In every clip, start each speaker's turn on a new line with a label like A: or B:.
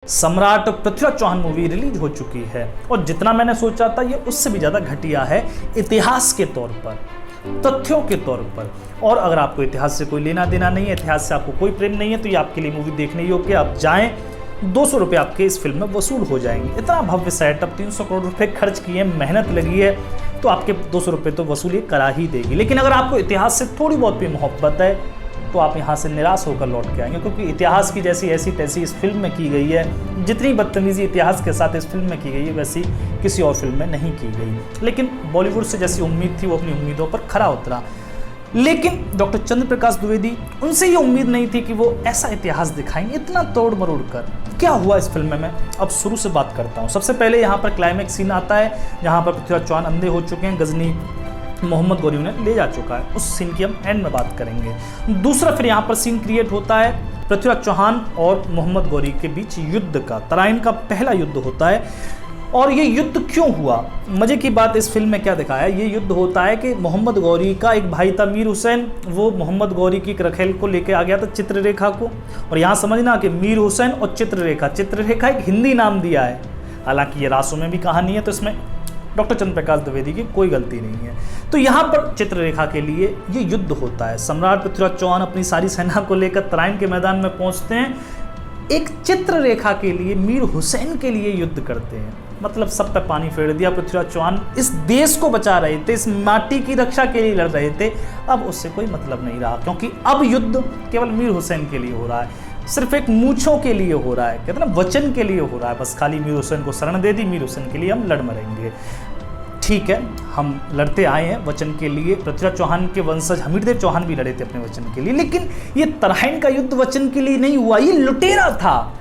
A: सम्राट Prithviraj Chauhan movie release हो चुकी है और जितना मैंने सोचा था ये उससे भी ज़्यादा घटिया है इतिहास के तौर पर, तथ्यों के तौर पर। और अगर आपको इतिहास से कोई लेना देना नहीं है, इतिहास से आपको कोई प्रेम नहीं है, तो ये आपके लिए मूवी देखने योग्य। आप जाएं, 200 रुपये आपके इस फिल्म में वसूल हो जाएंगे। इतना भव्य सेटअप, 300 करोड़ रुपए खर्च किए, मेहनत लगी है, तो आपके 200 रुपये तो वसूल ये करा ही देगी। लेकिन अगर आपको इतिहास से थोड़ी बहुत भी मोहब्बत है तो आप यहाँ से निराश होकर लौट के आएंगे, क्योंकि इतिहास की जैसी ऐसी तैसी इस फिल्म में की गई है, जितनी बदतमीजी इतिहास के साथ इस फिल्म में की गई है वैसी किसी और फिल्म में नहीं की गई। लेकिन बॉलीवुड से जैसी उम्मीद थी वो अपनी उम्मीदों पर खरा उतरा। लेकिन डॉक्टर चंद्र प्रकाश द्विवेदी, उनसे ये उम्मीद नहीं थी कि वो ऐसा इतिहास दिखाएंगे इतना तोड़ मरोड़ कर। क्या हुआ इस फिल्म में, अब शुरू से बात करता हूँ। सबसे पहले यहाँ पर क्लाइमैक्स सीन आता है जहाँ पर पृथ्वीराज चौहान अंधे हो चुके हैं, गजनी मोहम्मद गौरी उन्हें ले जा चुका है। उस सीन की हम एंड में बात करेंगे। दूसरा फिर यहाँ पर सीन क्रिएट होता है पृथ्वीराज चौहान और मोहम्मद गौरी के बीच युद्ध का। तराइन का पहला युद्ध होता है। और ये युद्ध क्यों हुआ, मजे की बात इस फिल्म में क्या दिखाया है, ये युद्ध होता है कि मोहम्मद गौरी का एक भाई था मीर हुसैन, वो मोहम्मद गौरी की रखेल को लेके आ गया था, चित्ररेखा को। और यहाँ समझना कि मीर हुसैन और चित्ररेखा, चित्ररेखा एक हिंदी नाम दिया है, हालांकि ये रासों में भी कहानी है, तो इसमें डॉक्टर चंद्र प्रकाश द्विवेदी की कोई गलती नहीं है। तो यहाँ पर चित्ररेखा के लिए ये युद्ध होता है। सम्राट पृथ्वीराज चौहान अपनी सारी सेना को लेकर तराइन के मैदान में पहुंचते हैं, एक चित्ररेखा के लिए, मीर हुसैन के लिए युद्ध करते हैं। मतलब सब पे पानी फेर दिया। पृथ्वीराज चौहान इस देश को बचा रहे थे, इस माटी की रक्षा के लिए लड़ रहे थे, अब उससे कोई मतलब नहीं रहा, क्योंकि अब युद्ध केवल मीर हुसैन के लिए हो रहा है, सिर्फ एक मूछों के लिए हो रहा है, कहते हैं ना वचन के लिए हो रहा है। बस खाली मीर हुसैन को शरण दे दी, मीर हुसैन के लिए हम लड़ मरेंगे। ठीक है, हम लड़ते आए हैं वचन के लिए। पृथ्वीराज चौहान के वंशज हमीरदेव चौहान भी लड़े थे अपने वचन के लिए। लेकिन ये तराइन का युद्ध वचन के लिए नहीं हुआ, ये लुटेरा था।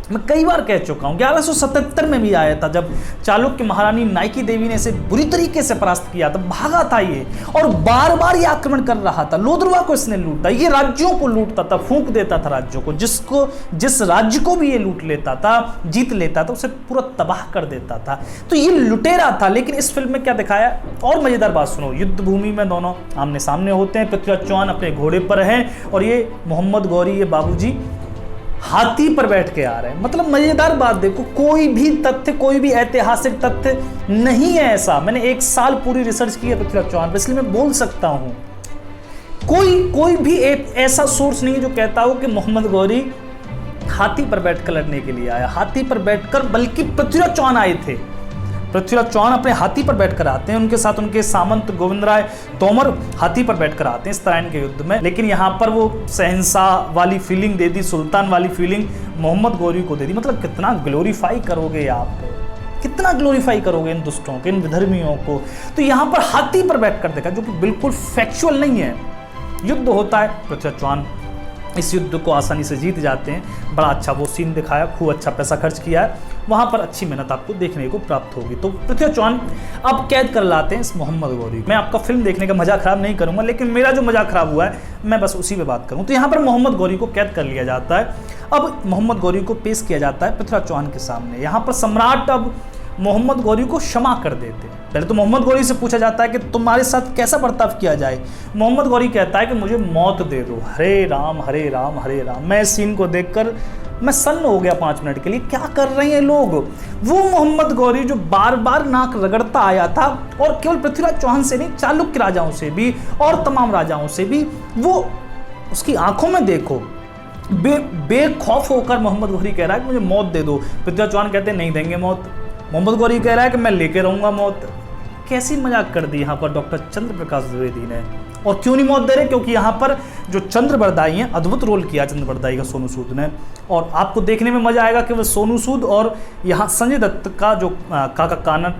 A: मैं कई बार कह चुका हूँ, 1177 में भी आया था जब चालुक्य महारानी नाइकी देवी ने इसे बुरी तरीके से परास्त किया था, भागा था ये, और बार बार ये आक्रमण कर रहा था। लोदरवा को इसने लूटा, ये राज्यों को लूटता था, फूंक देता था राज्यों को, जिस राज्य को भी ये लूट लेता था, जीत लेता था, उसे पूरा तबाह कर देता था। तो ये लुटेरा था। लेकिन इस फिल्म में क्या दिखाया, और मजेदार बात सुनो, युद्ध भूमि में दोनों आमने सामने होते हैं। पृथ्वीराज चौहान अपने घोड़े पर हैं और ये मोहम्मद गौरी, ये बाबूजी हाथी पर बैठ के आ रहे हैं। मतलब मजेदार बात देखो, कोई भी तथ्य, कोई भी ऐतिहासिक तथ्य नहीं है ऐसा। मैंने 1 साल पूरी रिसर्च की है पृथ्वीराज चौहान पर, इसलिए मैं बोल सकता हूं। कोई भी ऐसा सोर्स नहीं है जो कहता हो कि मोहम्मद गौरी हाथी पर बैठकर लड़ने के लिए आया। हाथी पर बैठकर, बल्कि पृथ्वीराज चौहान आए थे। पृथ्वीराज चौहान अपने हाथी पर बैठकर आते हैं, उनके साथ उनके सामंत गोविंद राय तोमर हाथी पर बैठकर आते हैं इस तराइन के युद्ध में। लेकिन यहाँ पर वो शहंशाह वाली फीलिंग दे दी, सुल्तान वाली फीलिंग मोहम्मद गौरी को दे दी। मतलब कितना ग्लोरीफाई करोगे आप, कितना ग्लोरीफाई करोगे इन दुष्टों को, इन विधर्मियों को। तो यहाँ पर हाथी पर बैठकर देखा, जो कि बिल्कुल फैक्चुअल नहीं है। युद्ध होता है, पृथ्वीराज चौहान इस युद्ध को आसानी से जीत जाते हैं। बड़ा अच्छा वो सीन दिखाया, खूब अच्छा पैसा खर्च किया है, वहाँ पर अच्छी मेहनत आपको देखने को प्राप्त होगी। तो पृथ्वीराज चौहान अब कैद कर लाते हैं इस मोहम्मद गौरी। मैं आपका फिल्म देखने का मजा खराब नहीं करूँगा, लेकिन मेरा जो मजा खराब हुआ है मैं बस उसी पे बात करूँ। तो यहाँ पर मोहम्मद गौरी को कैद कर लिया जाता है। अब मोहम्मद गौरी को पेश किया जाता है पृथ्वीराज चौहान के सामने। यहाँ पर सम्राट अब मोहम्मद गौरी को क्षमा कर देते हैं। पहले तो मोहम्मद गौरी से पूछा जाता है कि तुम्हारे साथ कैसा बर्ताव किया जाए। मोहम्मद गौरी कहता है कि मुझे मौत दे दो। हरे राम हरे राम हरे राम। मैं इस सीन को देखकर मैं सन्न हो गया 5 मिनट के लिए, क्या कर रहे हैं लोग। वो मोहम्मद गौरी जो बार बार नाक रगड़ता आया था, और केवल पृथ्वीराज चौहान से नहीं, चालुक्य राजाओं से भी और तमाम राजाओं से भी, वो उसकी आंखों में देखो बेखौफ होकर मोहम्मद गौरी कह रहा है कि मुझे मौत दे दो। पृथ्वीराज चौहान कहते हैं नहीं देंगे मौत। मोहम्मद गौरी कह रहा है कि मैं लेके रहूंगा मौत। कैसी मजाक कर दी यहाँ पर डॉक्टर चंद्र प्रकाश द्विवेदी ने। और क्यों नहीं मौत दे रहे, क्योंकि यहाँ पर जो चंद्र बरदाई हैं, अद्भुत रोल किया चंद्र बरदाई का सोनू सूद ने। और आपको देखने में मजा आएगा कि वह सोनू सूद और यहाँ संजय दत्त का जो काका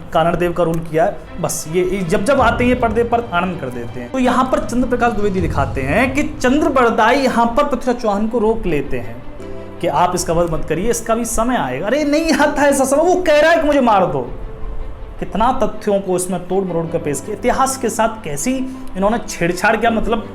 A: कानड़ देव का रोल किया है, बस ये जब आते हैं पर्दे पर आनंद कर देते हैं। तो यहाँ पर चंद्र प्रकाश द्विवेदी दिखाते हैं कि चंद्र बरदाई यहाँ पर पृथ्वीराज चौहान को रोक लेते हैं कि आप इसका वध मत करिए, इसका भी समय आएगा। अरे नहीं आता ऐसा समय, वो कह रहा है कि मुझे मार दो। कितना तथ्यों को इसमें तोड़ मरोड़ कर पेश किया, इतिहास के साथ कैसी इन्होंने छेड़छाड़ किया, मतलब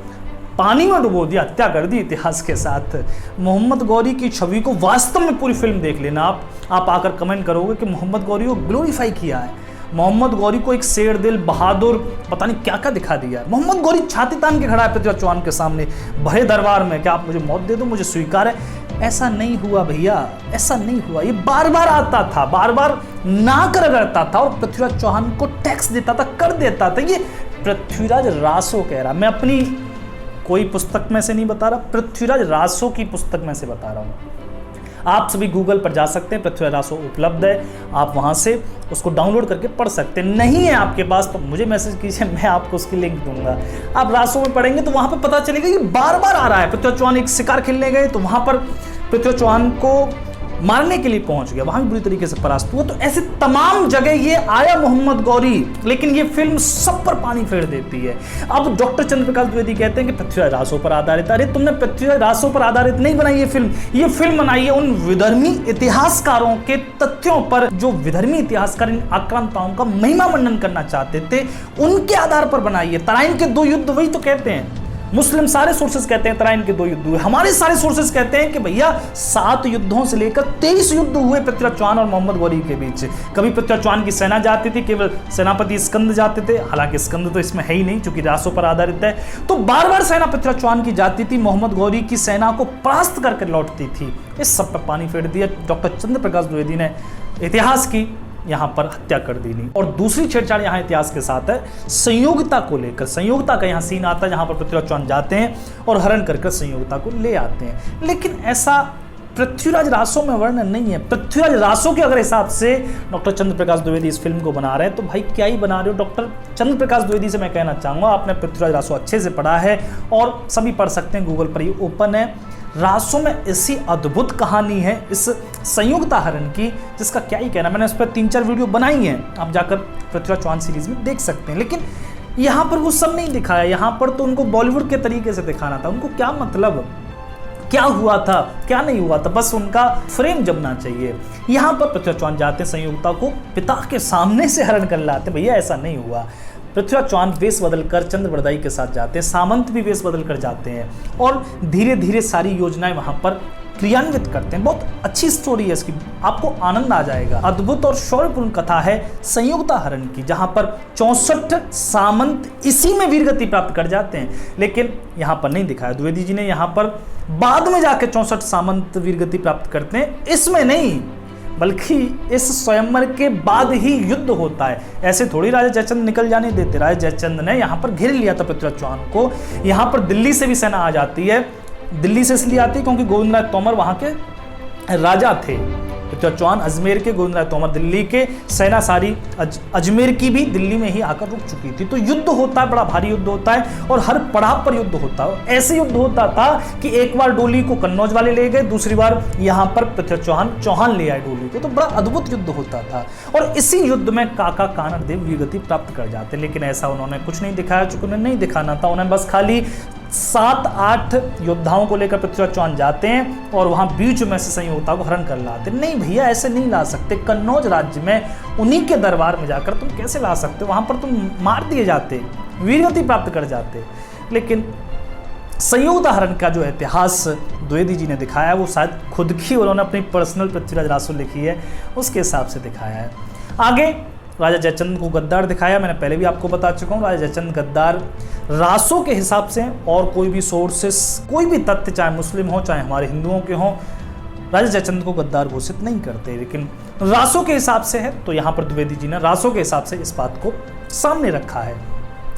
A: पानी में डुबो दिया, हत्या कर दी इतिहास के साथ। मोहम्मद गौरी की छवि को वास्तव में पूरी फिल्म देख लेना आप आकर कमेंट करोगे कि मोहम्मद गौरी को ग्लोरीफाई किया है। मोहम्मद गौरी को एक शेर दिल, बहादुर, पता नहीं क्या क्या दिखा दिया है। मोहम्मद गौरी छाती तान के खड़ा है पृथ्वीराज चौहान के सामने भरे दरबार में, क्या आप मुझे मौत दे दो, मुझे स्वीकार है। ऐसा नहीं हुआ भैया, ऐसा नहीं हुआ। ये बार बार आता था, बार बार नाक रगड़ता था और पृथ्वीराज चौहान को टैक्स देता था, कर देता था। ये पृथ्वीराज रासो कह रहा, मैं अपनी कोई पुस्तक में से नहीं बता रहा, पृथ्वीराज रासो की पुस्तक में से बता रहा हूँ। आप सभी गूगल पर जा सकते हैं, पृथ्वीराज रासो उपलब्ध है, आप वहाँ से उसको डाउनलोड करके पढ़ सकते हैं। नहीं है आपके पास तो मुझे मैसेज कीजिए, मैं आपको उसकी लिंक दूंगा। आप रासो में पढ़ेंगे तो वहाँ पर पता चलेगा ये बार बार आ रहा है। पृथ्वीराज चौहान एक शिकार खेलने गए तो वहाँ पर पृथ्वीराज चौहान को मारने के लिए पहुंच गया, वहां भी बुरी तरीके से परास्त हुआ। तो ऐसे तमाम जगह ये आया मोहम्मद गौरी, लेकिन ये फिल्म सब पर पानी फेर देती है। अब डॉक्टर चंद्रप्रकाश द्विवेदी कहते हैं कि पृथ्वीराज रासो पर आधारित। अरे तुमने पृथ्वीराज रासो पर आधारित नहीं बनाई ये फिल्म बनाई है उन विधर्मी इतिहासकारों के तथ्यों पर, जो विधर्मी इतिहासकार इन आक्रांताओं का महिमा मंडन करना चाहते थे, उनके आधार पर बनाई है। तराइन के 2 युद्ध, वही तो कहते हैं, मुस्लिम सारे सोर्सेस कहते हैं तराइन के 2 युद्ध हुए, हमारे सारे सोर्सेस कहते हैं कि भैया 7 युद्धों से लेकर 23 युद्ध हुए पृथ्वीराज चौहान और मोहम्मद गौरी के बीच। कभी पृथ्वीराज चौहान की सेना जाती थी, केवल सेनापति स्कंद जाते थे, हालांकि स्कंद तो इसमें है ही नहीं चूंकि रासो पर आधारित है। तो बार बार सेना पृथ्वीराज चौहान की जाती थी, मोहम्मद गौरी की सेना को परास्त करके लौटती थी। इस सब पर पानी फेर दिया। डॉक्टर चंद्रप्रकाश द्विवेदी ने इतिहास की यहाँ पर हत्या कर दी नहीं। और दूसरी छेड़छाड़ यहाँ इतिहास के साथ है संयोगिता को लेकर। संयोगिता का यहाँ सीन आता है जहाँ पर पृथ्वीराज चौहान जाते हैं और हरण कर संयोगिता को ले आते हैं, लेकिन ऐसा पृथ्वीराज रासो में वर्णन नहीं है। पृथ्वीराज रासो के अगर हिसाब से डॉक्टर चंद्रप्रकाश द्विवेदी इस फिल्म को बना रहे हैं तो भाई क्या ही बना रहे हो। डॉक्टर चंद्रप्रकाश द्विवेदी से मैं कहना चाहूँगा, आपने पृथ्वीराज रासो अच्छे से पढ़ा है और सभी पढ़ सकते हैं, गूगल पर ही ओपन है। रासो में ऐसी अद्भुत कहानी है इस संयोगिता हरण की, जिसका क्या ही कहना। मैंने उस पर 3-4 वीडियो बनाई हैं, आप जाकर पृथ्वीराज चौहान सीरीज में देख सकते हैं। लेकिन यहाँ पर वो सब नहीं दिखाया, यहाँ पर तो उनको बॉलीवुड के तरीके से दिखाना था। उनको क्या मतलब, क्या हुआ था क्या नहीं हुआ था, बस उनका फ्रेम जमना चाहिए। यहाँ पर पृथ्वीराज चौहान जाते हैं, संयोगिता को पिता के सामने से हरण कर लाते, भैया ऐसा नहीं हुआ। पृथ्वीराज चौहान वेश बदलकर चंद्रबरदाई के साथ जाते हैं, सामंत भी वेश बदल कर जाते हैं और धीरे धीरे सारी योजनाएं वहां पर क्रियान्वित करते हैं। बहुत अच्छी स्टोरी है इसकी, आपको आनंद आ जाएगा। अद्भुत और शौर्यपूर्ण कथा है संयोगिता हरण की, जहां पर 64 सामंत इसी में वीरगति प्राप्त कर जाते हैं, लेकिन यहाँ पर नहीं दिखाया। द्विवेदी जी ने यहाँ पर बाद में जाके 64 सामंत वीरगति प्राप्त करते हैं, इसमें नहीं, बल्कि इस स्वयंवर के बाद ही युद्ध होता है। ऐसे थोड़ी राजा जयचंद निकल जाने देते। राजा जयचंद ने यहाँ पर घेर लिया था पृथ्वीराज चौहान को। यहाँ पर दिल्ली से भी सेना आ जाती है। दिल्ली से इसलिए आती है क्योंकि गोविंद राय तोमर वहाँ के राजा थे। पृथ्वीराज चौहान अजमेर के, गोविंद राय तोमर दिल्ली के, सेना सारी अजमेर की भी दिल्ली में ही आकर रुक चुकी थी। तो युद्ध होता है, बड़ा भारी युद्ध होता है और हर पड़ाव पर युद्ध होता है। ऐसे युद्ध होता था कि एक बार डोली को कन्नौज वाले ले गए, दूसरी बार यहाँ पर पृथ्वीराज चौहान ले आए डोली को। तो बड़ा अद्भुत युद्ध होता था और इसी युद्ध में काका कानर देव वीरगति प्राप्त कर जाते, लेकिन ऐसा उन्होंने कुछ नहीं दिखाया, चूंकि उन्हें नहीं दिखाना था। उन्हें बस खाली 7-8 योद्धाओं को लेकर पृथ्वीराज चौहान जाते हैं और वहां बीच में से संयोगिता को हरण कर लाते। नहीं भैया, ऐसे नहीं ला सकते। कन्नौज राज्य में उन्हीं के दरबार में जाकर तुम कैसे ला सकते? वहां पर तुम मार दिए जाते, वीरगति प्राप्त कर जाते। लेकिन संयोगिता हरण का जो इतिहास द्विवेदी जी ने दिखाया है, वो शायद खुद की उन्होंने अपनी पर्सनल पृथ्वीराज रासो लिखी है, उसके हिसाब से दिखाया है। आगे राजा जयचंद को गद्दार दिखाया, मैंने पहले भी आपको बता चुका हूँ। राजा जयचंद गद्दार रासो के हिसाब से और कोई भी सोर्सेस, कोई भी तथ्य, चाहे मुस्लिम हो चाहे हमारे हिंदुओं के हों, राजा जयचंद को गद्दार घोषित नहीं करते। लेकिन रासो के हिसाब से है तो यहाँ पर द्विवेदी जी ने रासो के हिसाब से इस बात को सामने रखा है।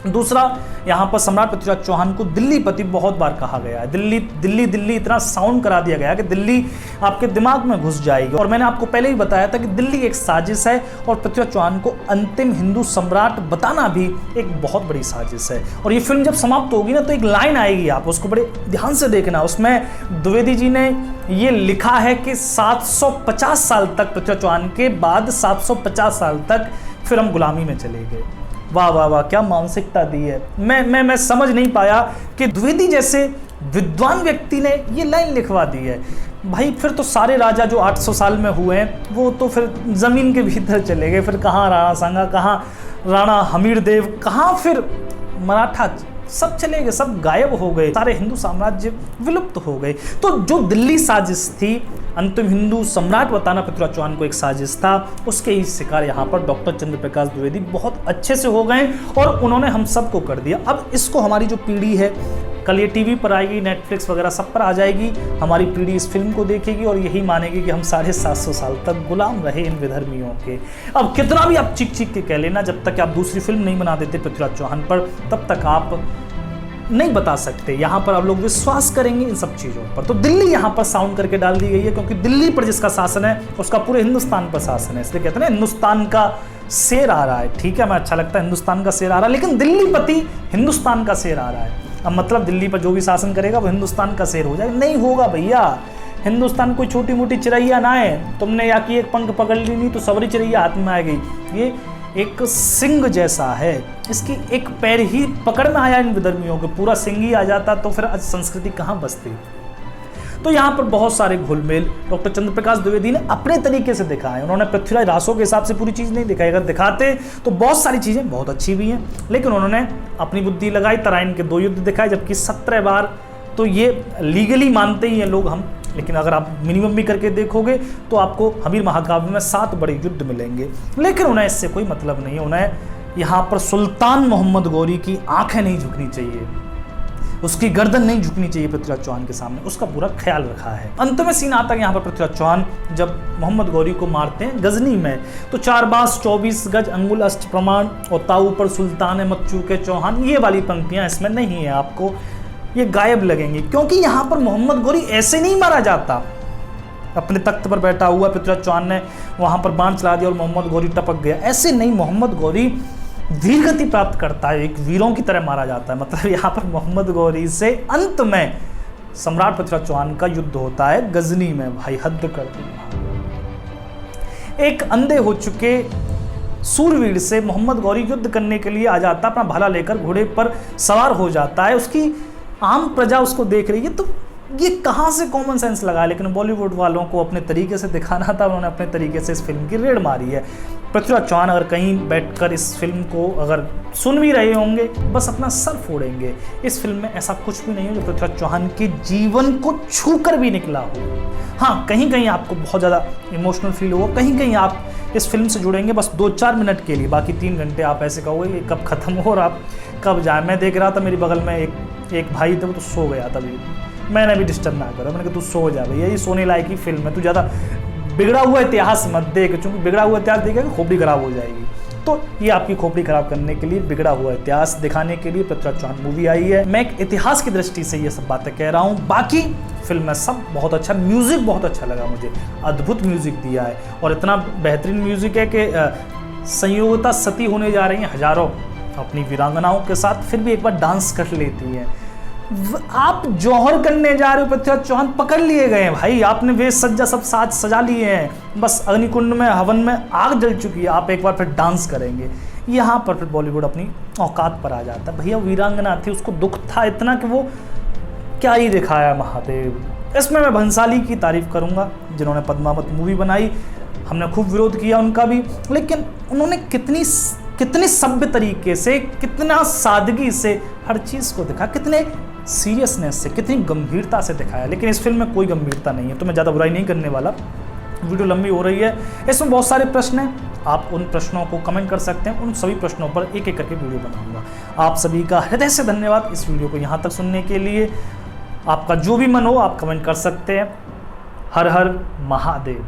A: दूसरा, यहाँ पर सम्राट पृथ्वीराज चौहान को दिल्ली पति बहुत बार कहा गया है। दिल्ली दिल्ली दिल्ली इतना साउंड करा दिया गया कि दिल्ली आपके दिमाग में घुस जाएगी। और मैंने आपको पहले ही बताया था कि दिल्ली एक साजिश है और पृथ्वीराज चौहान को अंतिम हिंदू सम्राट बताना भी एक बहुत बड़ी साजिश है। और ये फिल्म जब समाप्त होगी ना तो एक लाइन आएगी, आप उसको बड़े ध्यान से देखना। उसमें द्विवेदी जी ने ये लिखा है कि 750 साल तक, पृथ्वीराज चौहान के बाद 750 साल तक फिर हम गुलामी में चले गए। वाह वाह वाह, क्या मानसिकता दी है। मैं समझ नहीं पाया कि द्विवेदी जैसे विद्वान व्यक्ति ने ये लाइन लिखवा दी है। भाई फिर तो सारे राजा जो 800 साल में हुए हैं वो तो फिर जमीन के भीतर चले गए। फिर कहाँ राणा सांगा, कहाँ राणा हमीरदेव, कहाँ फिर मराठा, सब चले गए, सब गायब हो गए, सारे हिंदू साम्राज्य विलुप्त हो गए। तो जो दिल्ली साजिश थी, अंतिम हिंदू सम्राट बताना पृथ्वीराज चौहान को एक साजिश था, उसके ही शिकार यहाँ पर डॉक्टर चंद्रप्रकाश द्विवेदी बहुत अच्छे से हो गए और उन्होंने हम सबको कर दिया। अब इसको हमारी जो पीढ़ी है, कल ये टीवी पर आएगी, नेटफ्लिक्स वगैरह सब पर आ जाएगी, हमारी पीढ़ी इस फिल्म को देखेगी और यही मानेगी कि हम 750 साल तक गुलाम रहे इन विधर्मियों के। अब कितना भी आप चीख चीख के कह लेना, जब तक आप दूसरी फिल्म नहीं बना देते पृथ्वीराज चौहान पर, तब तक आप नहीं बता सकते। यहाँ पर आप लोग विश्वास करेंगे इन सब चीज़ों पर। तो दिल्ली यहाँ पर साउंड करके डाल दी गई है, क्योंकि दिल्ली पर जिसका शासन है उसका पूरे हिंदुस्तान पर शासन है। इसलिए कहते हैं ना हिंदुस्तान का शेर आ रहा है। ठीक है, हमें अच्छा लगता है हिंदुस्तान का शेर आ रहा है, लेकिन दिल्ली पति हिंदुस्तान का शेर आ रहा है। अब मतलब दिल्ली पर जो भी शासन करेगा वो हिंदुस्तान का शेर हो जाएगा? नहीं होगा भैया। हिंदुस्तान कोई छोटी मोटी चिड़ैया ना है, तुमने या कि एक पंख पकड़ ली नहीं तो सबरी चिड़ैया हाथ में आ गई। ये एक सिंह जैसा है, इसकी एक पैर ही पकड़ में आया इन विधर्मियों के, पूरा सिंह ही आ जाता तो फिर आज संस्कृति कहाँ बसती। तो यहाँ पर बहुत सारे घुलमेल डॉक्टर चंद्र प्रकाश द्विवेदी ने अपने तरीके से दिखाए। उन्होंने पृथ्वीराज रासो के हिसाब से पूरी चीज़ नहीं दिखाई, अगर दिखाते तो बहुत सारी चीज़ें बहुत अच्छी भी हैं, लेकिन उन्होंने अपनी बुद्धि लगाई। तराइन के 2 युद्ध दिखाए, जबकि 17 बार तो ये लीगली मानते ही हैं लोग हम, लेकिन अगर आप मिनिमम भी करके देखोगे तो आपको हमीर महाकाव्य में 7 बड़े युद्ध मिलेंगे। लेकिन उन्हें इससे कोई मतलब नहीं है। उन्हें यहाँ पर सुल्तान मोहम्मद गौरी की आंखें नहीं झुकनी चाहिए, उसकी गर्दन नहीं झुकनी चाहिए पृथ्वीराज चौहान के सामने, उसका पूरा ख्याल रखा है। अंत में सीन आता है यहाँ पर पृथ्वीराज चौहान जब मोहम्मद गौरी को मारते हैं गजनी में, तो 4 बास 24 गज अंगुल अष्ट प्रमाण और ताऊ पर सुल्तान मच्चू के चौहान, ये वाली पंक्तियां इसमें नहीं है, आपको ये गायब लगेंगी। क्योंकि यहाँ पर मोहम्मद गौरी ऐसे नहीं मारा जाता। अपने तख्त पर बैठा हुआ पृथ्वीराज चौहान ने वहाँ पर बाण चला दिया और मोहम्मद गौरी टपक गया, ऐसे नहीं। मोहम्मद गौरी वीरगति प्राप्त करता है, एक वीरों की तरह मारा जाता है। मतलब यहाँ पर मोहम्मद गौरी से अंत में सम्राट पृथ्वीराज चौहान का युद्ध होता है गजनी में। भाई हद कर दी। एक अंधे हो चुके सूरवीर से मोहम्मद गौरी युद्ध करने के लिए आ जाता, अपना भाला लेकर घोड़े पर सवार हो जाता है, उसकी आम प्रजा उसको देख रही है। तो ये कहाँ से कॉमन सेंस लगा है? लेकिन बॉलीवुड वालों को अपने तरीके से दिखाना था, उन्होंने अपने तरीके से इस फिल्म की रेड मारी है। पृथ्वीराज चौहान अगर कहीं बैठकर इस फिल्म को अगर सुन भी रहे होंगे, बस अपना सर फोड़ेंगे। इस फिल्म में ऐसा कुछ भी नहीं है जो पृथ्वीराज चौहान के जीवन को छू कर भी निकला हो। हाँ, कहीं कहीं आपको बहुत ज़्यादा इमोशनल फील होगा, कहीं कहीं आप इस फिल्म से जुड़ेंगे बस 2-4 मिनट के लिए, बाकी 3 घंटे आप ऐसे कहोगे कि कब खत्म हो और आप कब जाए। मैं देख रहा था, मेरी बगल में एक भाई थे, वो तो सो गया था। मैंने भी डिस्टर्ब ना करा, मैंने कहा तू सो जा भैया, ये सोने लायक ही फिल्म है, तू ज़्यादा बिगड़ा हुआ इतिहास मत देख, क्योंकि बिगड़ा हुआ इतिहास देखेगा खोपड़ी खराब हो जाएगी। तो ये आपकी खोपड़ी खराब करने के लिए, बिगड़ा हुआ इतिहास दिखाने के लिए पृथ्वीराज चौहान मूवी आई है। मैं एक इतिहास की दृष्टि से ये सब बातें कह रहा हूँ, बाकी फिल्म में सब बहुत अच्छा, म्यूजिक बहुत अच्छा लगा मुझे, अद्भुत म्यूजिक दिया है और इतना बेहतरीन म्यूजिक है कि संयोगिता सती होने जा रही हैं हजारों अपनी वीरांगनाओं के साथ, फिर भी एक बार डांस कर लेती है। आप जौहर करने जा रहे हो, पृथ्वीराज चौहान पकड़ लिए गए हैं भाई, आपने वेश सज्जा सब साज सजा लिए हैं, बस अग्निकुंड में हवन में आग जल चुकी है, आप एक बार फिर डांस करेंगे। यहाँ पर फिर बॉलीवुड अपनी औकात पर आ जाता है। भैया वीरांगना थी, उसको दुख था इतना कि वो क्या ही दिखाया महादेव। इसमें मैं भंसाली की तारीफ करूँगा जिन्होंने पद्मावत मूवी बनाई, हमने खूब विरोध किया उनका भी, लेकिन उन्होंने कितने सभ्य तरीके से, कितना सादगी से हर चीज़ को दिखा, कितने सीरियसनेस से, कितनी गंभीरता से दिखाया। लेकिन इस फिल्म में कोई गंभीरता नहीं है, तो मैं ज़्यादा बुराई नहीं करने वाला, वीडियो लंबी हो रही है। इसमें बहुत सारे प्रश्न हैं, आप उन प्रश्नों को कमेंट कर सकते हैं, उन सभी प्रश्नों पर एक एक करके वीडियो बनाऊंगा। आप सभी का हृदय से धन्यवाद इस वीडियो को यहाँ तक सुनने के लिए। आपका जो भी मन हो आप कमेंट कर सकते हैं। हर हर महादेव।